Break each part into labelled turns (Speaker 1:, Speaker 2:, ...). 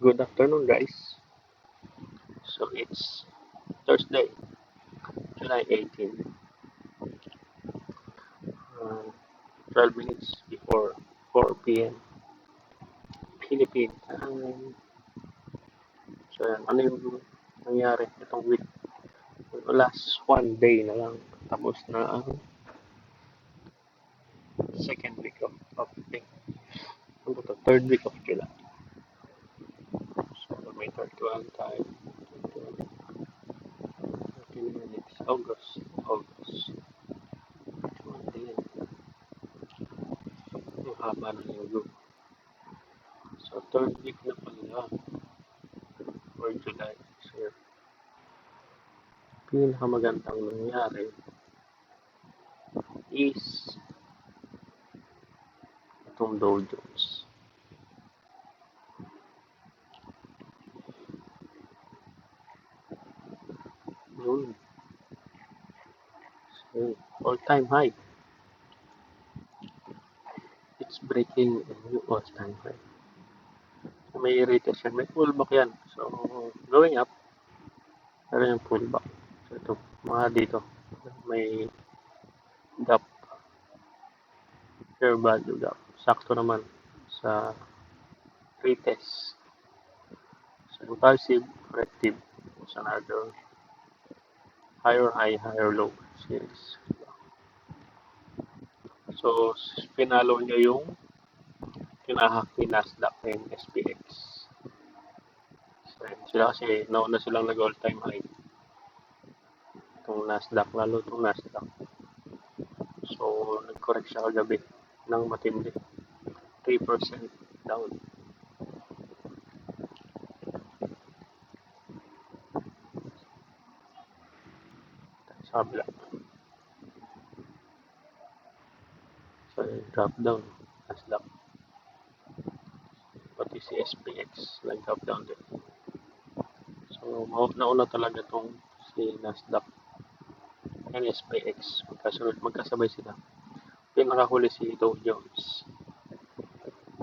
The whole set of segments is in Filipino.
Speaker 1: Good afternoon, guys. So it's Thursday, July 18, 12 minutes before 4 p.m. Philippine time. So yan, ano yung nangyari itong week? Last one day na lang. Tapos na ang second week of ano to, third week of July. So may 31 time. 13 minutes. August. Din. Yung haba ng linggo. So third week na pala for July. So pinakamagandang nangyari is itong Dow Jones. Yun. So, all-time high. It's breaking a new all-time high. May retest yan. May pullback yan. So, going up. Pero yung pullback. So, ito. Mga dito. May gap. Fair value gap. Sakto naman sa retest. So, impulsive, corrective. Sa another higher high, higher low series. So, pinalo niya yung kinahak ni Nasdaq and SPX. So, sila kasi nauna silang nag all-time high. Itong Nasdaq, lalo itong Nasdaq. So, nag-correct siya kagabi ng matindi. 3% down. Sa kabila. So, drop down. Nasdaq. Pati si SPX, nag-drop down din. So, nauna talaga itong si Nasdaq and SPX. Magkasabay sila. Pinakahuli si Dow Jones.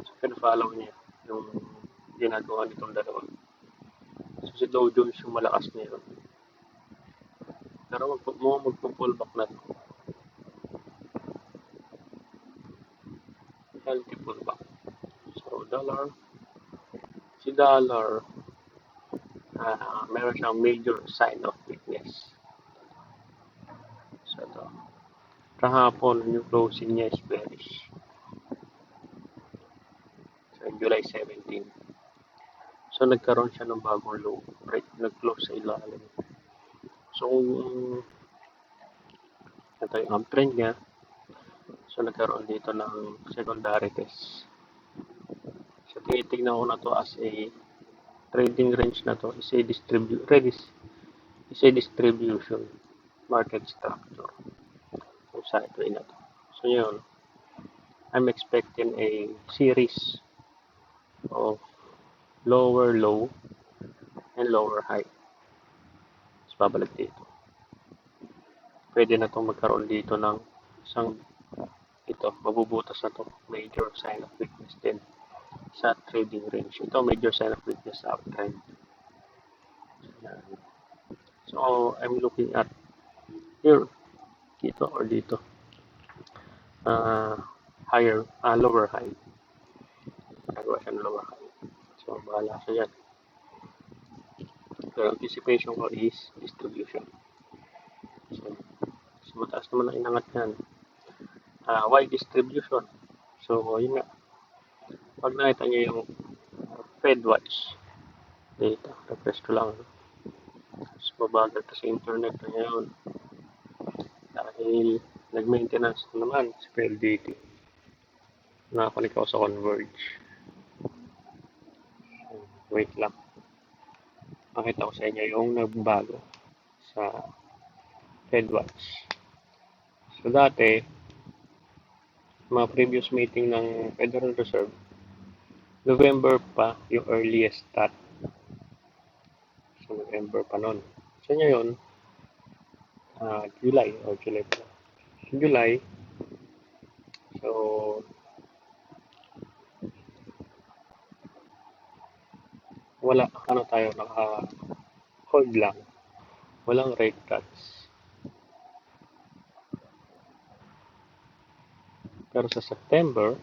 Speaker 1: So, pinafollow niya yung ginagawa nitong dalawa. So, si Dow Jones yung malakas ngayon. Pero magpo-pullback na. Healthy pullback. So, si dollar, meron siyang major sign of weakness. So, ito. Kahapon, yung closing niya is bearish. So, July 17. So, nagkaroon siya ng bagong low. Right? Nag-close sa ilalim. So, ito yung uptrend niya. So, nagkaroon dito ng secondary test. So, tinitignan ko na to as a trading range na to is a distribution market structure. So, sideway na to. So, yun. I'm expecting a series of lower low and lower high. Tapos babalik dito. Pwede na itong magkaroon dito ng isang mabubutas na to. Major sign of weakness din sa trading range. Ito, major sign of weakness sa uptrend. So, I'm looking at here, dito or dito. Lower high. Nagawa siya ng lower high. So, bahala siya yan. The anticipation ko is distribution. So mataas naman ang inangat yan. Why distribution? So, yun nga. Pag nakita nyo yung Fed Watch data, refresh ko lang. So, mabagal sa internet na ngayon. Dahil nag-maintenance naman si PLDT. Nakakulik ako sa Converge. Wait lang. Makita ko sa inyo yung nagbago sa FedWatch. So dati, mga previous meeting ng Federal Reserve, November pa yung earliest start. So November pa nun. So ngayon, July pa. July, so wala, ano tayo, naka-hold lang. Walang rate cuts. Pero sa September,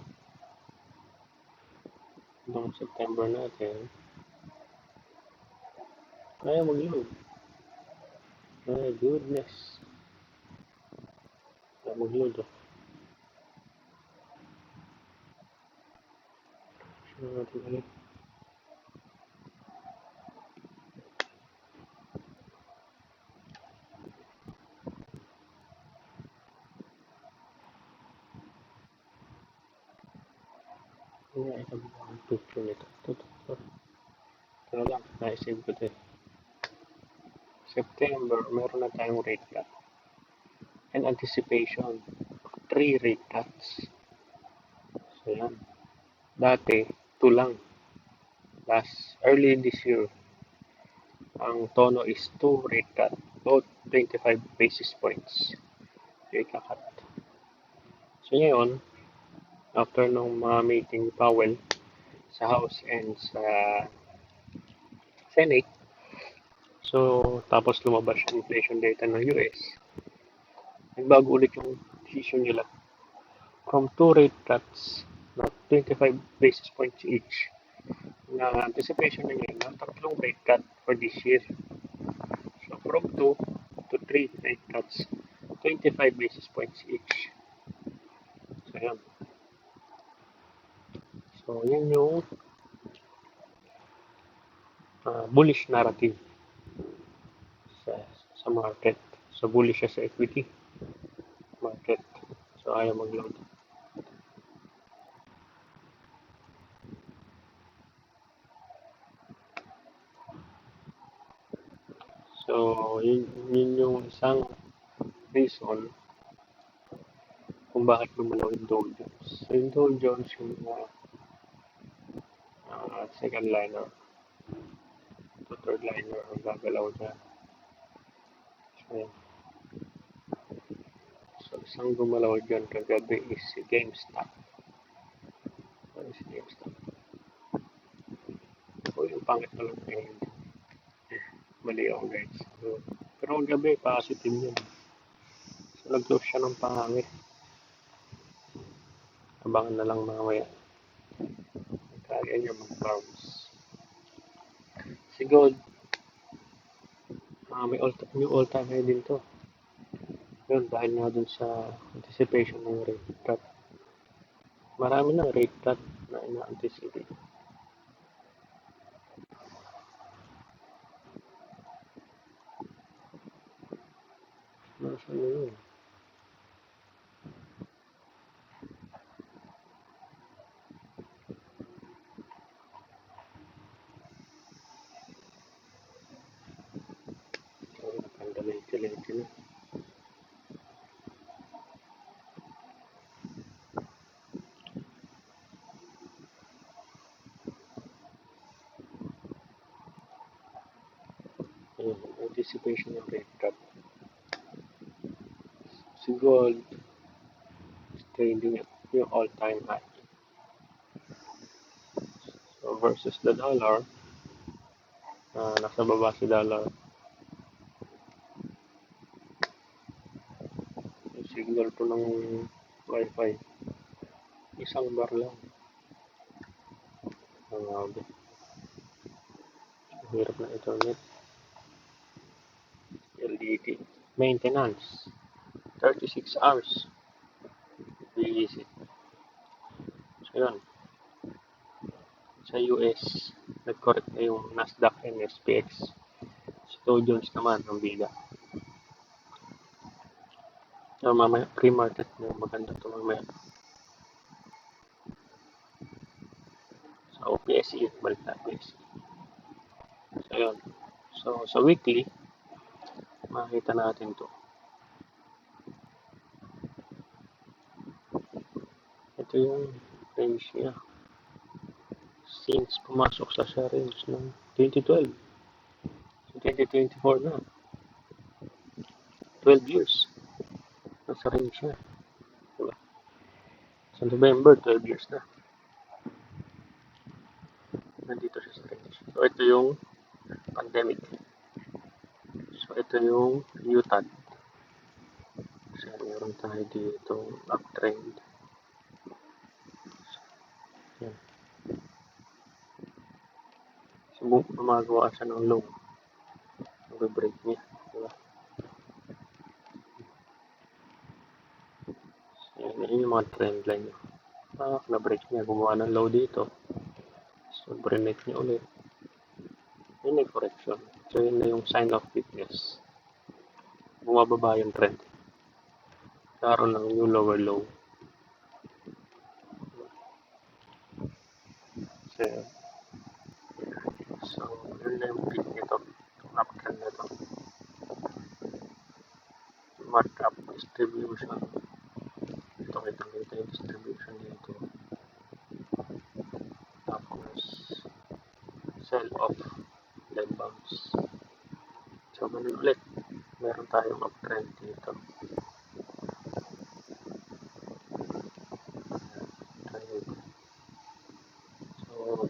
Speaker 1: itong September natin, kaya mag-load. My goodness. Kaya mag-load. Oh. Sino natin ulit? Kaya ito ang picture nito. Ito. Ito lang, naisave ko ito. September, meron na tayong rate cut. And anticipation. 3 rate cuts. So yan. Dati, 2 lang. Early this year, ang tono is 2 rate cut. Both 25 basis points. So ikakat. So ngayon, after nung mga meeting ni Powell sa House and sa Senate, so tapos lumabas yung inflation data ng US, nagbago ulit yung decision nila from 2 rate cuts na 25 basis points each na anticipation na nila na 3 rate cut for this year. So from 2 to 3 rate cuts, 25 basis points each. So yan. So yun yung bullish narrative sa, sa market. So bullish siya sa equity market. So ayaw mag-load. So yun yung isang reason kung bakit lumalaw yung Dow Jones. So yung Dow Jones yung second liner to third liner ang gagalaw niya. So, so isang gumalaw dyan kagabi is si GameStop. Ano si GameStop? O yung pangit na lang ngayon. Mali ako guys. So, pero ang gabi, positive yun. So nag-close siya ng pangangit. Abangan na lang mamaya. Kaya niya mag-bounce. Si Gold, may all-time high din to. Yun, dahil nga dun sa anticipation ng rate cut. Marami ng rate cut na ina-anticipate. Nasaan na yun? Nakandalay-talay na. Ayun, anticipation ng rate cut. Si Gold is trading at yung all-time high. So versus the dollar, nasa baba si dollar. Yung signal po ng Wi-Fi, isang bar lang. Ang hirap na internet. LDT. Maintenance. 36 hours. Visit. So yun. Sa US, nag-correct na yung Nasdaq and SPX. Si Dow Jones naman, ang bida. So mamaya, pre-market na maganda ito mamaya. Sa OPSE, balik na OPSE. So yun. So sa weekly, makikita natin to. Ito yung range niya. Since pumasok sa range ng 2012. So 2024 na. 12 years. Nasa range niya. Diba? Sa November, 12 years na. nandito siya sa range. So, ito yung pandemic. So, ito yung UTAD. So, meron tayo dito uptrend. Yan. So, gumagawa siya ng low. Mag-break niya. Diba? So, yan yung mga trend line niya. Na-break niya. Gumawa ng low dito. So, break niya ulit. Yun may correction. So, yun na yung sign of weakness. Bumababa yung trend. Karoon ng new lower low. So, yun na yung peak nito. Itong uptrend na ito. Markup distribution. Ito kita yung distribution dito. Tapos, sell off. Then bounce. So, ganun ulit. Meron tayong uptrend dito. So,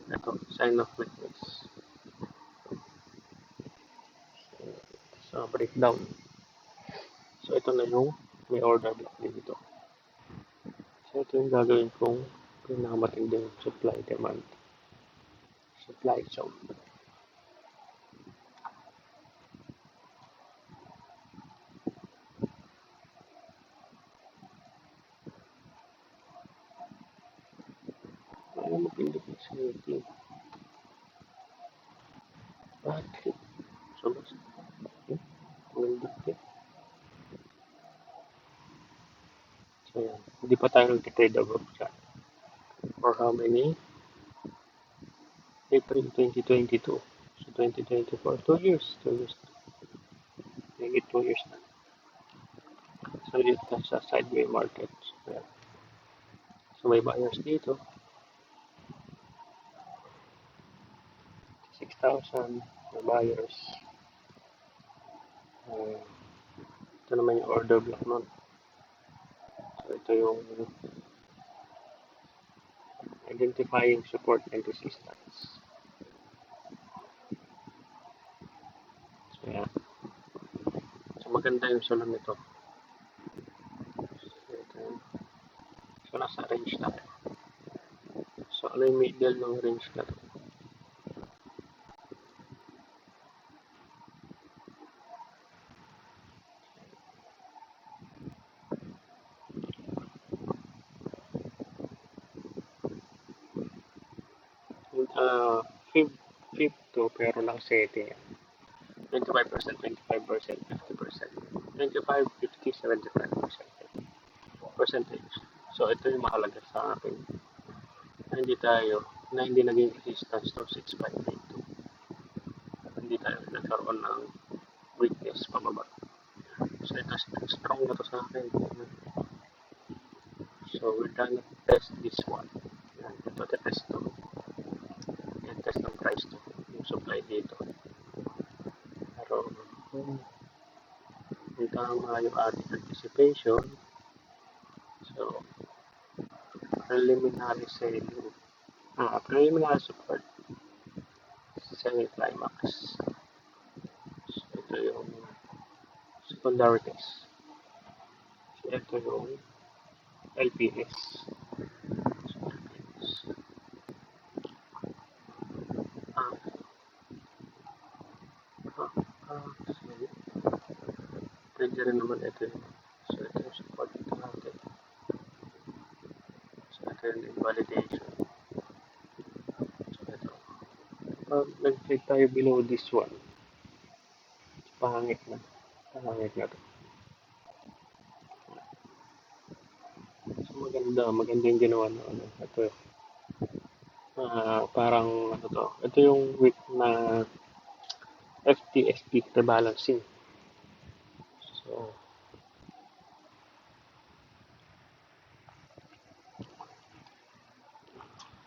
Speaker 1: ito, sign of weakness. So, breakdown. So, ito na yung may order block dito. So, ito yung gagawin kong pinakamatinding supply demand. Supply zone. Ano mapindot sa meeting? Bakit? So, mapindot eh. So, yan. Hindi pa tayo nag-trade above dyan. For how many? April 2022. So, 2024. 2 years. 2 years. Maybe 2 years na. So, dito sa sideway market. So, yan. So, may buyers dito. 6,000. May buyers. Ito naman yung order block nun. So, ito yung identifying support and resistance. So, yan. So, maganda yung solo nito. So, nasa range tayo. So, ano yung middle ng range na to? Fib to, pero lang setting. 25%, 25%, 50%. 25, 50, 75%. Percentage. So, ito yung mahalaga sa akin. Na hindi naging resistance to 6,582. Hindi tayo nagkaroon ng weakness pababa. So, ito strong na to sa akin. So, we're gonna test this one. Yan, ito test to. Yan, test ng price to. Yung supply dito. Pero, hindi tama yung ating anticipation. So, preliminary sale. Preliminary support. Semi-climax. So, ito yung secondary test. So, ito yung LPS. So, LPS. Pwede rin naman ito yung so ito yung support natin. So ito yung invalidation. So ito. Nag-trade tayo below this one. Pangit na. Pangit na to. So maganda yung ginawa na ano. Ito parang ano to. Ito yung week na FTSP rebalancing. So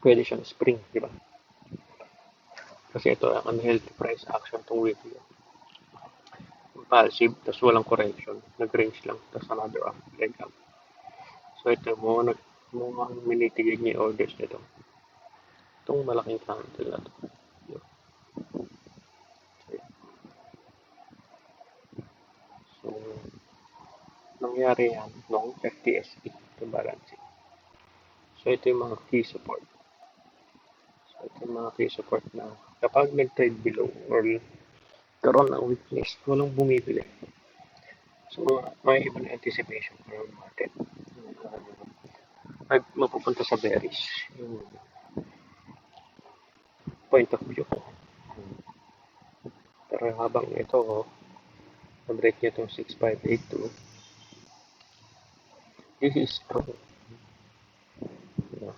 Speaker 1: pwede siyang spring, di ba? Kasi ito ang unhealthy price action tong weekly. Impulsive, tapos walang correction. Nag-range lang, tapos another leg up. So ito mo, mukhang minitigig niya yung orders nito. Itong malaking candle na to. Yun. So, nangyari yan nung FTSE rebalancing. So, ito yung mga key support. So, ito yung mga key support na kapag nag-trade below or karoon ng weakness, walang bumibili. So, may ibang anticipation for the market. Ay, mapupunta sa bearish. Yung point of view ko. Pero habang ito, na-break niya itong 6582, this is strong. Yeah.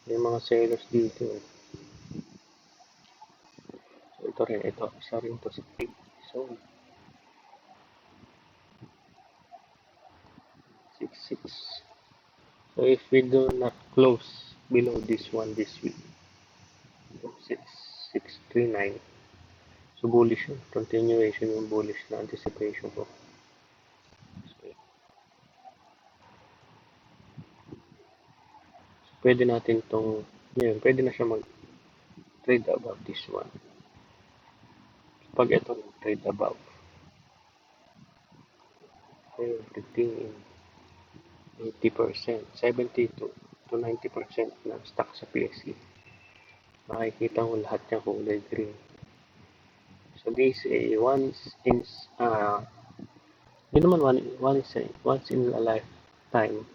Speaker 1: May mga sellers dito. So, ito rin, ito. Isa rin to sa big zone. 66. So, if we do not close below this one this week, 639, so bullish yun. Continuation yung bullish na anticipation ko. So, pwede natin itong, yun, pwede na siya mag-trade above this one. Pag ito trade above, everything 80%, 70 to 90% na stock sa PSE. Makikita mo lahat yung kulay green. So this is hindi naman once in a lifetime,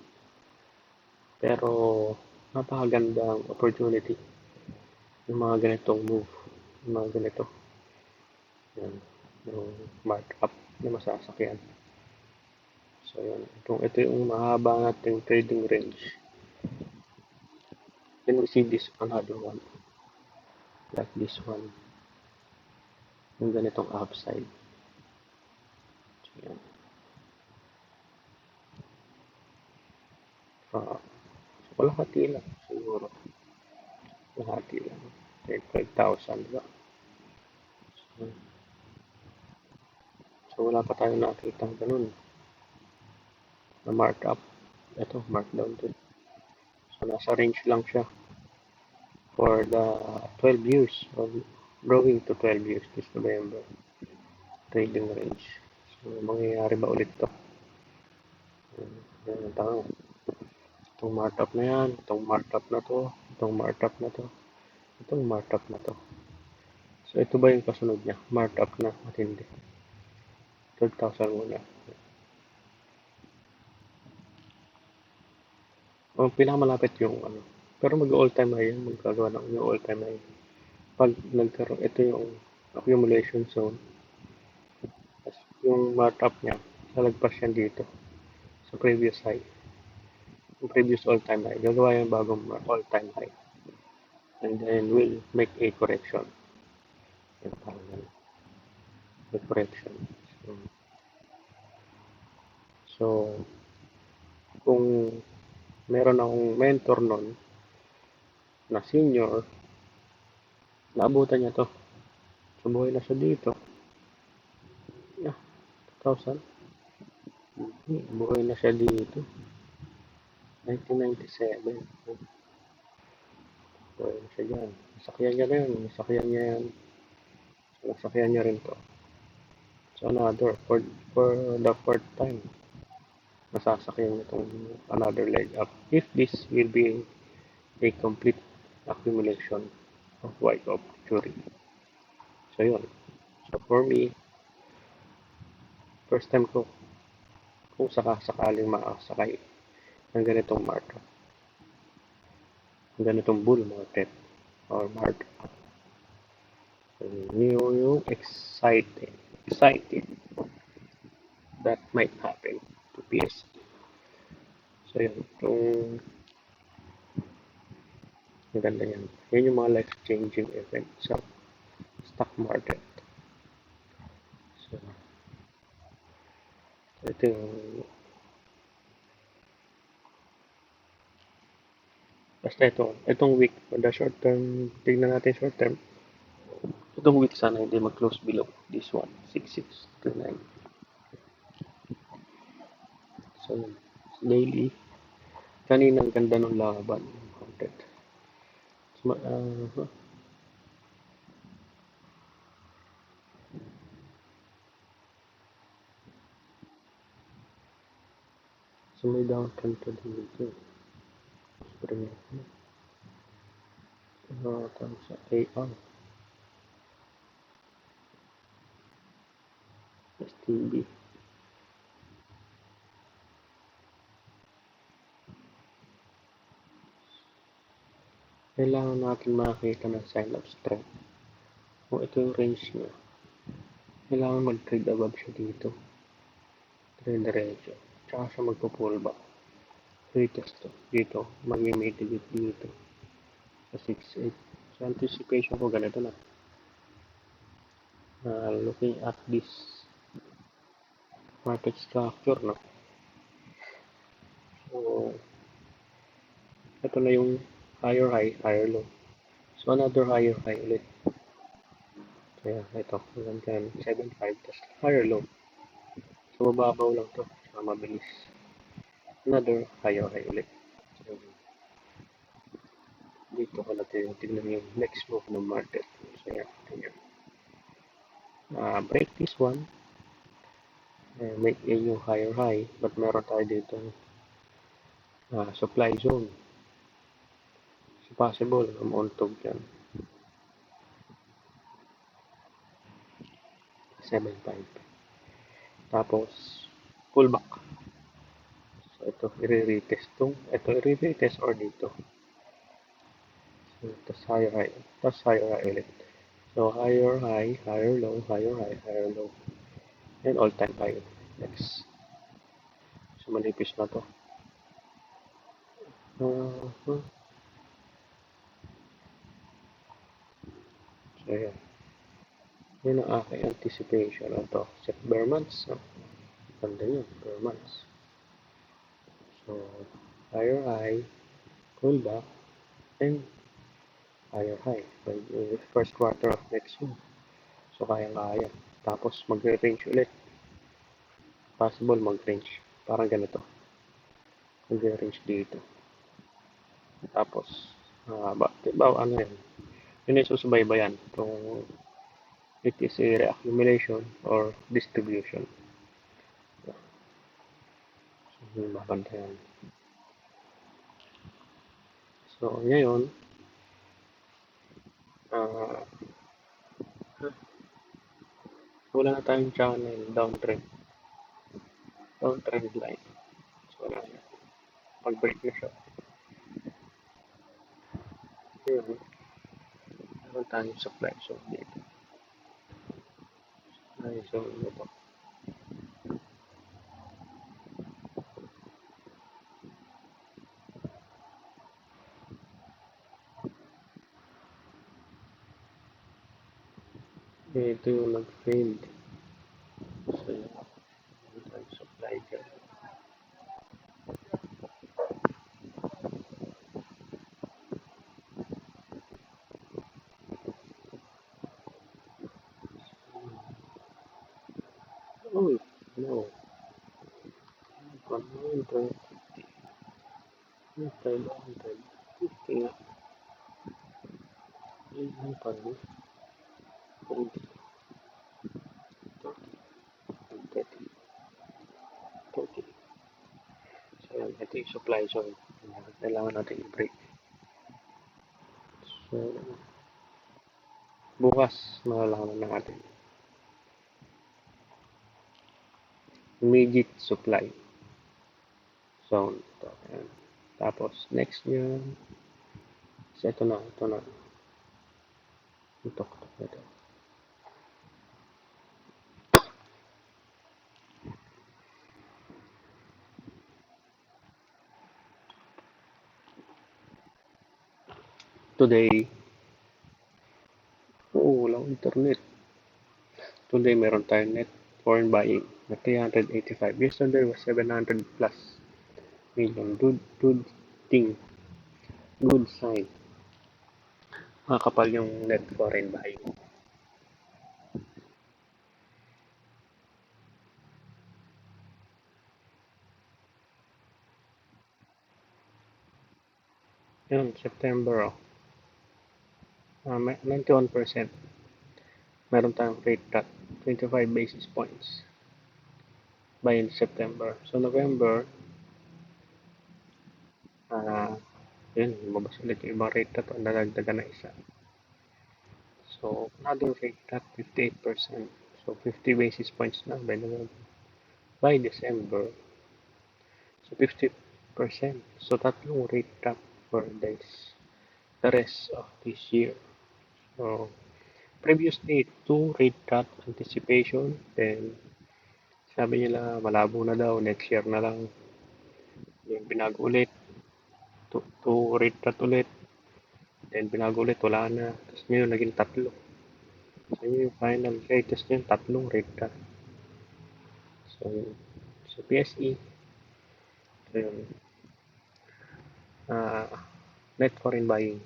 Speaker 1: pero napakagandang opportunity yung mga ganitong move, yung mga ganito, yan, yung markup na masasakyan. So yun, kung ito yung mahaba nating trading range, then we see this another one, like this one, yung ganitong upside. So yan. So kalahati lang siguro. Kalahati lang. 5,000, diba? So wala pa tayo nakita ganun na markup. Ito, markdown din. So nasa range lang siya for the 12 years or growing to 12 years this November. Trading range. So mangyayari ba ulit to? Yan ang tanong. Itong markup na yan, itong markup na to, itong markup na to, itong markup na to. So ito ba yung kasunod niya? Markup na at hindi. 12,000 muna. O pinakamalapit yung ano. Pero mag-all time high yan. Magkagawa ng yung all time high. Pag nagkaroon, ito yung accumulation zone. Tapos yung markup niya, lalagpas yan dito sa previous high. Yung previous all time high. Gagawa yung bagong all time high. And then we'll make a correction. Yan parang ganun. A correction. So, kung meron akong mentor nun na senior, naabutan niya to. Sumuhay na siya dito. Yeah, 2,000. Buhay na siya dito. 1997. Buhay na siya dyan. Nasakyan niya na yun. Nasakyan niya yan. Nasakyan niya rin to. So another, for the fourth time, masasakyan niya itong another leg up. If this will be a complete accumulation of white opportunity. So yun. So for me, first time ko kung sakaling makasakay ng ganitong market, ng ganitong bull market or market. Yung excited that might happen to PS. So yun, itong maganda yan. Yan yung mga life-changing event sa stock market. So, ito yung basta itong week, for the short term, tignan natin short term. Itong week sana hindi mag-close below this one, 6629. So, daily, kanina ang ganda ng laban. So may downtrend to dito. Spring. Tawag sa AR. STB. Kailangan natin makita ng sign of strength. Kung ito yung range niya, kailangan mag-trade above siya dito. Trade diretso. Tsaka siya magpo-pullback. Retest to. Dito, mag-mitigate dito. Sa 6.8. So, anticipation ko ganito na. Looking at this market structure, no? So, ito na yung higher high, higher low. So, another higher high ulit. Kaya, ito. Hanggang 7.5. Tapos, higher low. So, mababaw lang to. So, mabilis. Another higher high ulit. So, dito ko natin tignan yung next move ng market. So, yan. Ganyan. Break this one. Make a new higher high. But meron tayo dito supply zone. So, possible. Umuuntog yan. 7.5. Tapos, pullback. So, ito, i-retest to. Ito, i-retest or dito. So, tapos higher high. Tapos higher high ulit. So, higher high, higher low, higher high, higher low. And all-time high. Next. So, manipis na to. So, yan. Yan ang aking anticipation. Ito, set bear months. No? Ganda yun, bear months. So, higher high, pullback, and higher high by the first quarter of next year. So, kaya-kaya. Tapos, mag-range ulit. Possible mag-range. Parang ganito. Mag-range dito. Tapos, diba, ano yan? Yun yung susubaybayan. Kung it is a reaccumulation or distribution. So, yung babantayan. So, ngayon, uh, wala na tayong channel downtrend. Downtrend line. So, wala na. Pag-break na siya. Yun. Meron tayong supply zone dito. Supply zone ito. Ito yung nag-failed. So, yun. Meron tayong supply dyan. Oh, no. 100. Hintay, 100. 50 nga. Ayun pa rin. 20, 30, 40. So, yan. Ito yung supply zone. Kailangan natin i-break. So, bukas, malalaman natin. Immediate supply zone. Ito, ayan. Tapos, next nyo, so ito na, ito na. Ito. Today, walang internet. Today, meron tayong net foreign buying na 385. Yesterday was 700 plus million. Good thing. Good sign. Makakapal yung net foreign buying. Yan, September. may 91%. Meron tayong rate cut, 25 basis points by September. So November, ah yun, lumabas ulit yung ibang rate cut, nadagdagan na isa. So another rate cut, 58%. So 50 basis points na by November. By December, so 50%. So tatlong rate cut for the rest of this year. So previously, two rate cut anticipation, then sabi nila malabo na daw, next year na lang. Then binago ulit, two rate cut ulit, then binago ulit, wala na. Tapos ngayon naging tatlo. So yun yung final latest yun, tatlong rate cut. So, sa PSE, so yun, net foreign buying,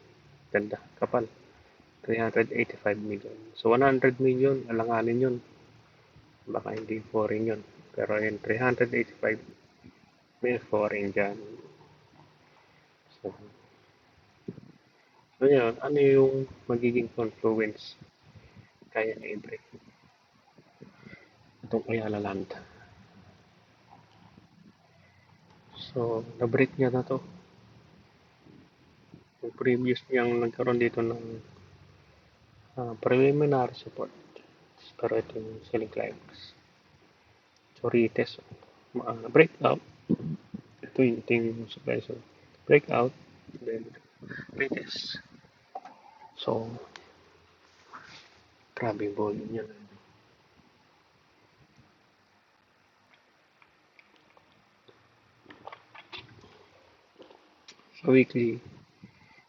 Speaker 1: ganda, kapal, 385 million. So 100 million, alanganin yun. Baka hindi foreign yun. Pero yun, 385 may foreign dyan. So, so yun, ano yung magiging confluence kaya na i-break itong Ayala Land. So, na-break niya na to. Yung previous niyang nagkaroon dito ng preliminary support. Pero ito yung selling climax. So, retest. Breakout. Ito yung supply. So, breakout. Then, retest. So, grabe yung volume niya. So, weekly,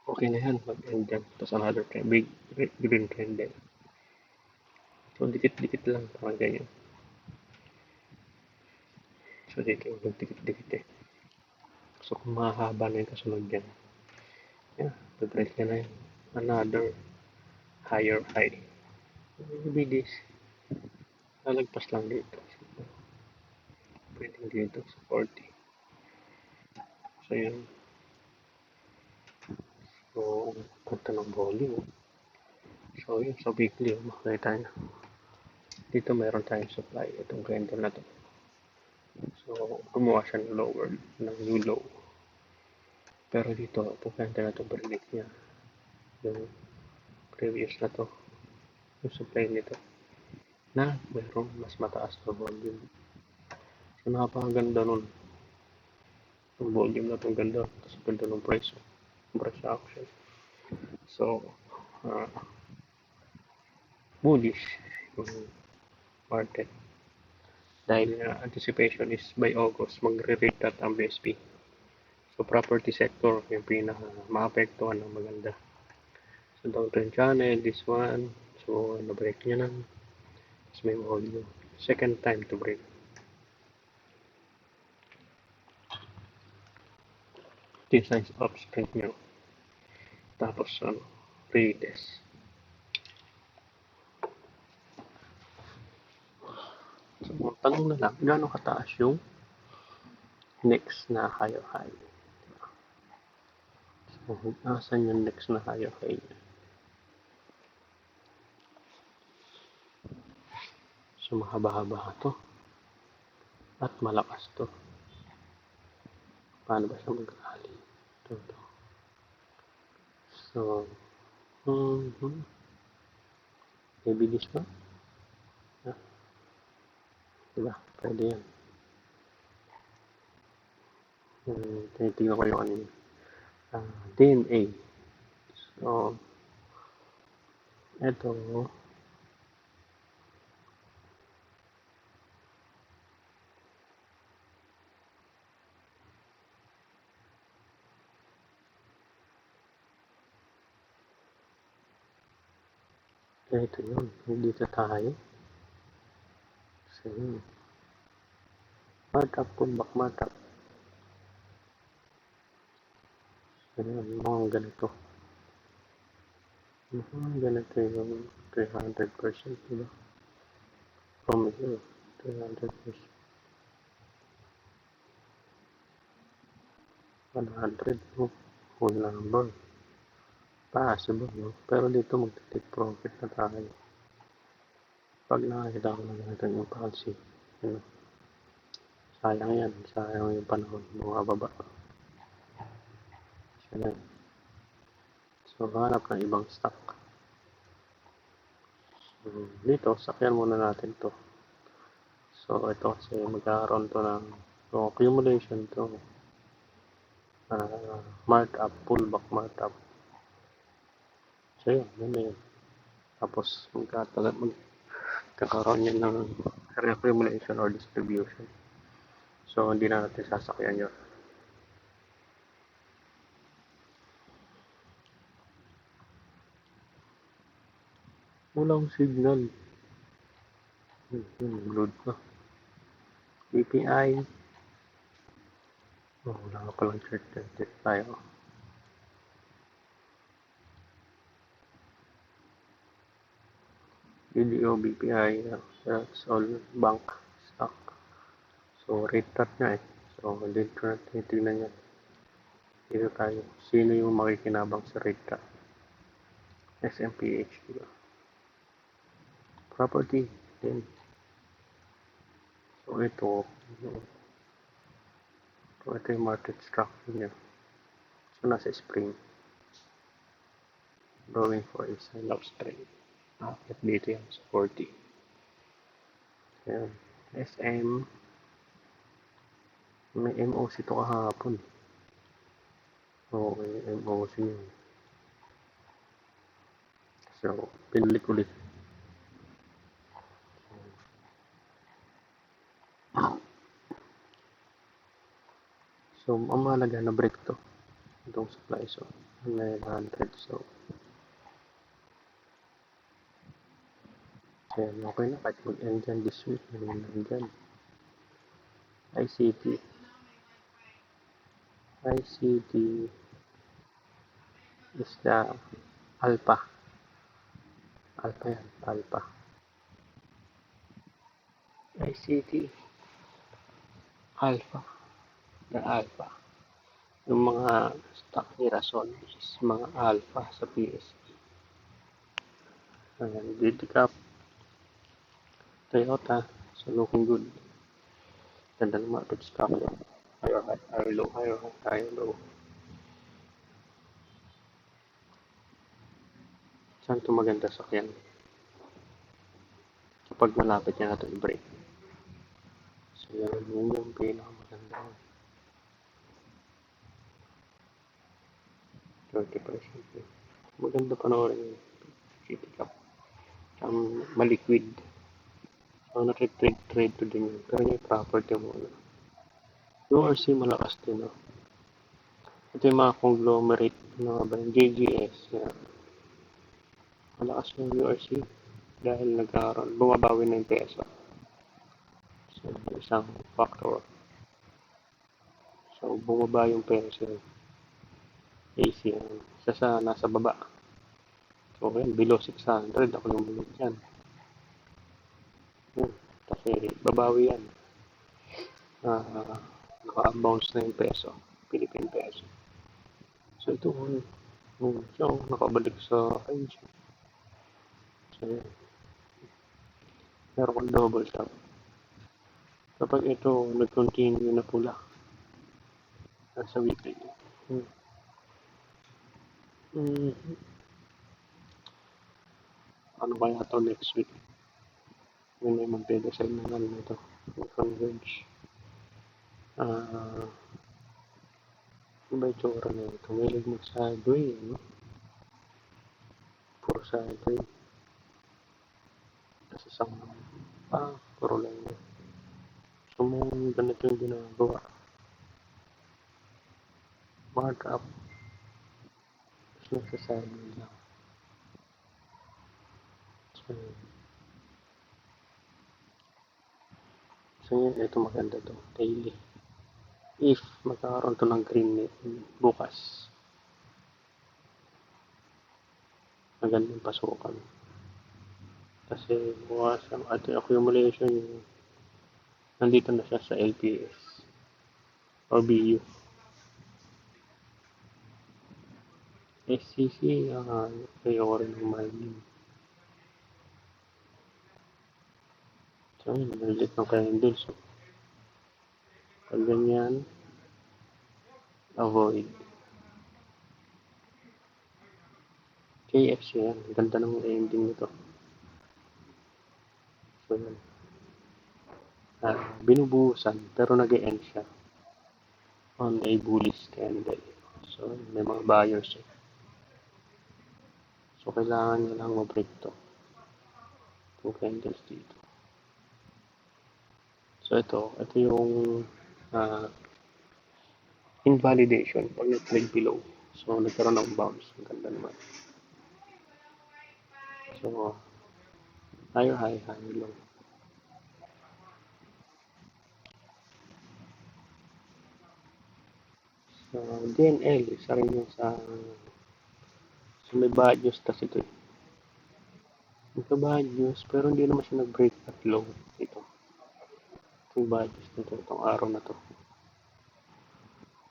Speaker 1: okay na yan. Mag-end yan. Tapos another trend, big green trend din. So, dikit-dikit lang. Parang ganyan. So, dito yung dikit-dikit eh. So, kung mahaba na yung kasunod yan, yeah, the-break niya na yun. Another higher high. Maybe this, lalagpas lang dito. Pwedeng dito sa 40. So, yun. So, punta ng volume. So, yun. So, weekly, makikita nyo. Dito meron tayong supply. Itong candle na to. So, gumawa siya ng lower, ng new low. Pero dito, itong candle na to, predict niya. Yung previous na to. Yung supply nito. Na, mayroong mas mataas na volume. So, napakaganda nun. Yung volume na itong ganda. Tapos ganda ng price. Price action. So, uh, bullish yung market. Dahil anticipation is by August, magre-rate cut ang BSP. So, property sector yung pinaka maapektuhan ng maganda. So, downtrend channel, this one. So, na-break nyo na. Tapos may volume. Second time to break. This size of strength nyo. Tapos, retest. So, tanong na lang, gano'ng kataas yung next na higher high? So, asan yung next na higher high? So, mahaba-haba to. At malakas to. Paano ba siya mag-rally? Ito. So, maybe this one? Yeah. Diba? Pwede yan. Tinitingnan ko yung ano yun. DNA. So, ito, ito yun. Dito tayo. So, yun. Markup, pullback markup. So, yun. Mga ganito. Ganito yung 300%. Diba? From here, 300%. 100 no? Whole number. possible, no? Pero dito magte-take profit na tayo. Pag nakakita ko na ganito yung policy, ano, sayang yan. Sayang yung panahon. Bumababa. So, hanap ng ibang stock. Dito, sakyan muna natin to. So, ito kasi magkakaroon to ng accumulation to. Markup, pullback markup. So, yun na yun. Tapos, magkakaroon yan ng reaccumulation or distribution. So, hindi na natin sasakyan yun. Walang signal. Load na. BPI. Wala ka palang chart. Check tayo. BDO, BPI. That's all bank stock. So, rate chart nga eh. So, dito natin tingnan yan. Dito tayo. Sino yung makikinabang sa rate chart? SMPH, diba? Property. Then, so, ito yung market structure niya. So, nasa spring. Going for a sell-off trade. At dito yan sa 40. Ayan. SM. May MOC to kahapon. Okay, MOC yun. So, pinalik ulit. So, ang mahalaga na break to. Itong supply. So, 900. So, ayan, okay na. Kahit mag-end dyan this week. Mag-end dyan. ICT. ICT is the alpha. Alpha yan. Alpha. ICT. Alpha. The alpha. Yung mga stock ni Rason is mga alpha sa PSE. Ayan. DDCAP. Toyota. So, looking good. Ganda ng market structure. Higher high, higher low, higher high, higher low. Saan ito maganda sakyan? Kapag malapit niya natin i-break. So, yun yung pinakamaganda. 30%. Maganda panoorin yung City Cup. Maliquid. So, na-trade to din yun. Pero yung property muna. URC malakas din, no? Ito yung mga conglomerate na ba yung JGS. Yan. Malakas yung URC. Dahil nagkaroon, bumabawi na yung peso. So, isang factor. So, bumaba yung peso. AC yan. Isa sa nasa baba. So, yan, below 600. Ako yung bulit yan. Yan. Kasi, babawi yan. Naka-bounce na yung peso. Philippine peso. So, ito, so, nakabalik sa range. So, yan. Meron kong double top. Kapag ito, nag-continue na pula. Nasa weekly. Ano kaya ito next week? Yun may magde-decide na lang ito. Converge. Ano ba itsura na ito? May mag-sideway, no? Puro sideway. Kasi puro lang yun. So, mga ganito yung ginagawa. Markup. Tapos nagsa-sideway lang. So, yun, ito maganda to. Daily. If magkakaroon to ng green bukas, magandang pasukan. Kasi bukas ang ating accumulation nandito na siya sa LPS or BU. SCC, ayoko rin ng mining. So, yun, legit ng candles. So, pag ganyan, avoid. KFC yan. Ganda ng ending nito. So, yun. Binubuhusan, pero nag-e-end siya on a bullish candle. So, may mga buyers eh. So, kailangan nyo lang ma-break to. 2 candles dito. So, ito yung uh, invalidation pag nag-trade below. So, nagkaroon ng bounce. Ang ganda naman. So, higher high, higher low. So, DNL, isa rin yung sa may bad news kasi ito eh. Ito bad news, pero hindi naman siya nag-break at low. Ito yung bad news nito, itong araw na to.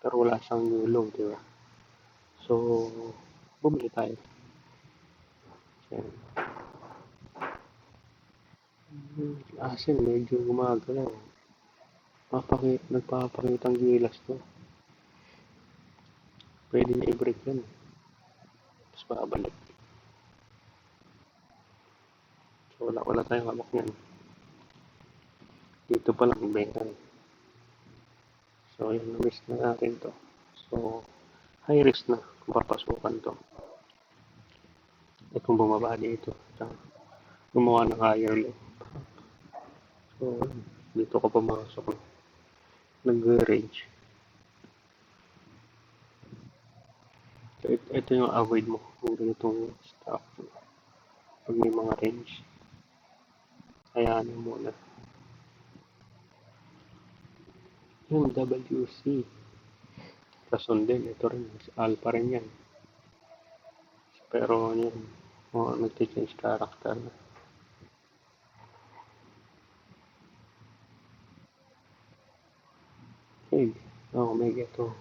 Speaker 1: Pero wala siyang new low, di ba? So, bumili tayo. Yan. Asin, medyo gumagalaw. Nagpapakitang gilas to. Pwede na i-break yan. Tapos babalik. So, wala tayong hawak yan. Dito pa lang benta. So, yun, na-miss na natin to. So, high risk na kung papasukan to. At kung bumaba dito, gumawa ng higher low. So, dito ka pumasok. Nag-range. So, ito yung avoid mo kung ganitong stock. Pag may mga range, hayaan mo muna. Yung WC, rason din, ito rin, alpha rin yan. Pero yun, nag-change character na. Okay, may ito.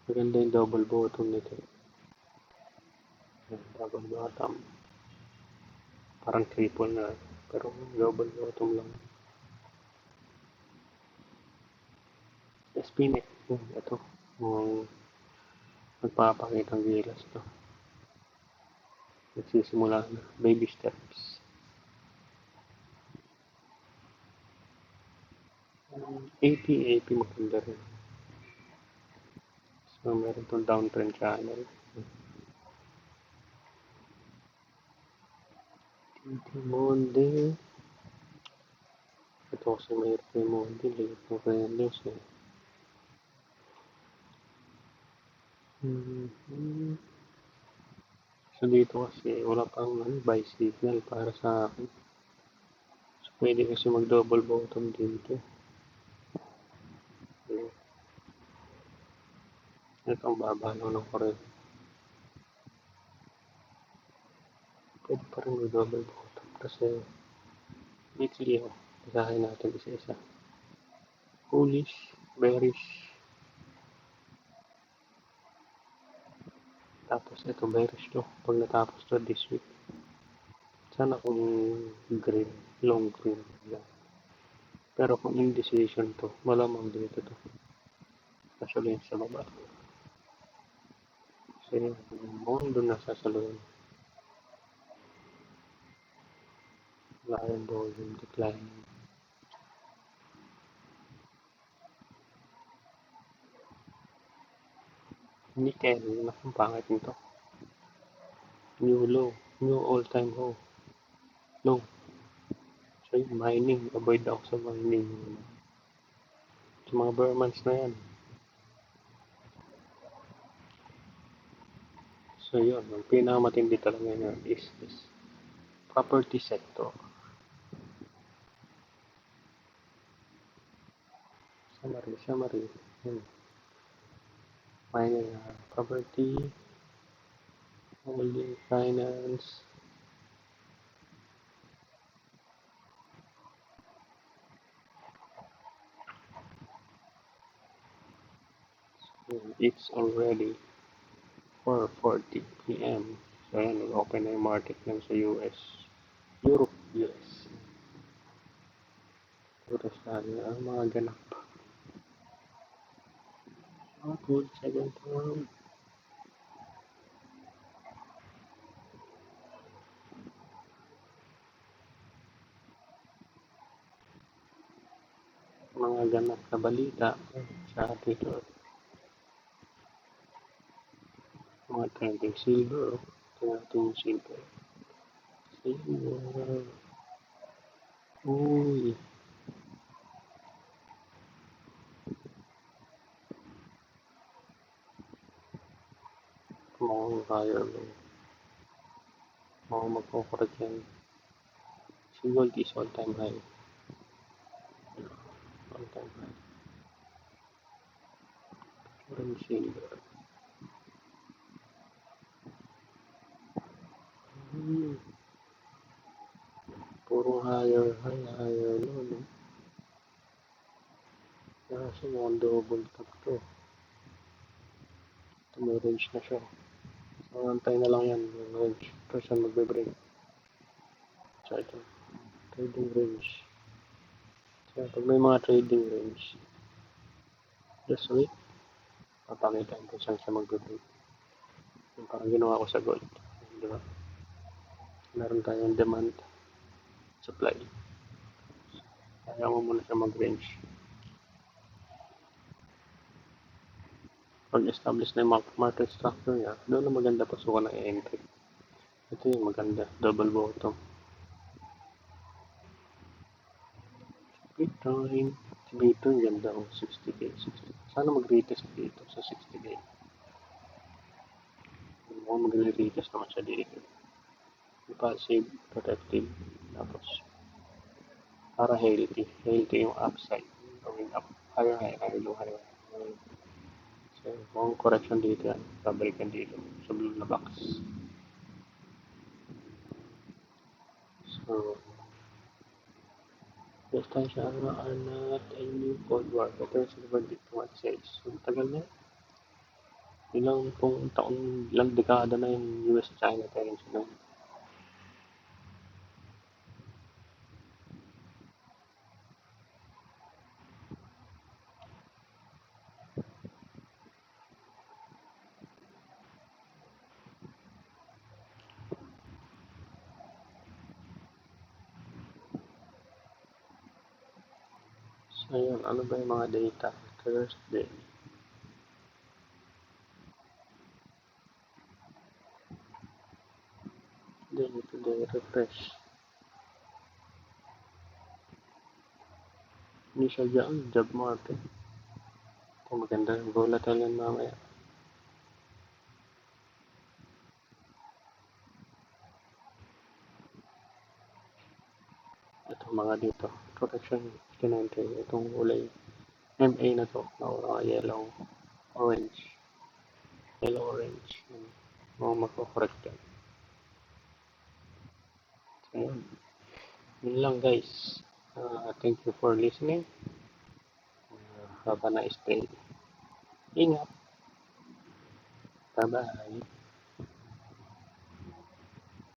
Speaker 1: Maganda yung double bottom nito. Double bottom. Parang triple na. Pero double bottom lang. SPNet. Ito. Nagpapakitang gilas to. Nagsisimula na. Baby steps. AP maganda rin. So, meron itong downtrend channel. TT Monde. Ito kasi mayroon kay Monde. Liit mo kaya news eh. So, dito kasi wala pang buy signal para sa akin. So, pwede kasi mag-double bottom dito. Ito ang baba ng correct. Pwede pa rin mag-double bottom kasi weekly basahin natin isa-isa. Bullish, bearish. Tapos ito bearish to pag natapos to this week. Sana kung green, long green lang. Pero kung indecision to, malamang dito to. Sasaluhin sa baba. Kasi mundo na sasaluhin. Lion volume decline. Nickel, nakang pangit nito. New low, new all-time low. Low. So yung mining, avoid ako sa mining. Sa mga bear months na yan. So yun, ang pinakamatindi talaga yun is property sector. Summary. Mining, property, holding, finance, it's already 4:40 p.m. So ayan, nag-open na yung market ng sa US. Europe, US. Puro sa ang mga ganap. Oh, good, second term. Mga ganap na balita sa Twitter. Mga trending silver. Tingnan natin yung silver. Silver. Uy, mukhang higher low. Mukhang magkukurat yan. Si gold is all-time high. All-time high. Orange silver. Hmm. Puro higher, high, higher low, no? Kaso mukhang double top to. Ito may range na siya. So, antay na lang yan, yung range. Kasi magbe-break. So, ito. Trading range. So, pag may mga trading range, just wait. Papakita ko saan siya magbe-break. Yung parang ginawa ko sa gold. Di ba? Meron tayong demand, supply. Kaya mo muna siya mag-range. Pag establish na yung market structure niya, doon na maganda pasukan ng entry. Ito yung maganda, double bottom. Bitcoin, Bitcoin ganda oh, 60k, 60. Sana mag-retest dito sa 60k. Mukhang mag-retest naman siya dito. Passive, protective, tapos para healthy. Healthy yung upside. Going up, higher, higher, higher, low, higher. So, mukhang correction dito yan. Pabalikan dito sa blue na box. So, this time siya are not a new Cold War. Potential verdict what says. So, tagal na. Ilang pong taon, ilang dekada na yung US-China tension na. So, yun, ano ba yung mga data? Thursday. Day-to-day refresh. Hindi siya dyan, job market. Ito maganda yung volatile yan mamaya. Ito mga dito. Correction, kinentry. Itong kulay MA na to. Na yellow, orange. Yellow, orange. Mga magko-correct yan. So, yun lang guys. Thank you for listening. Have a nice day. Ingat. Bye-bye.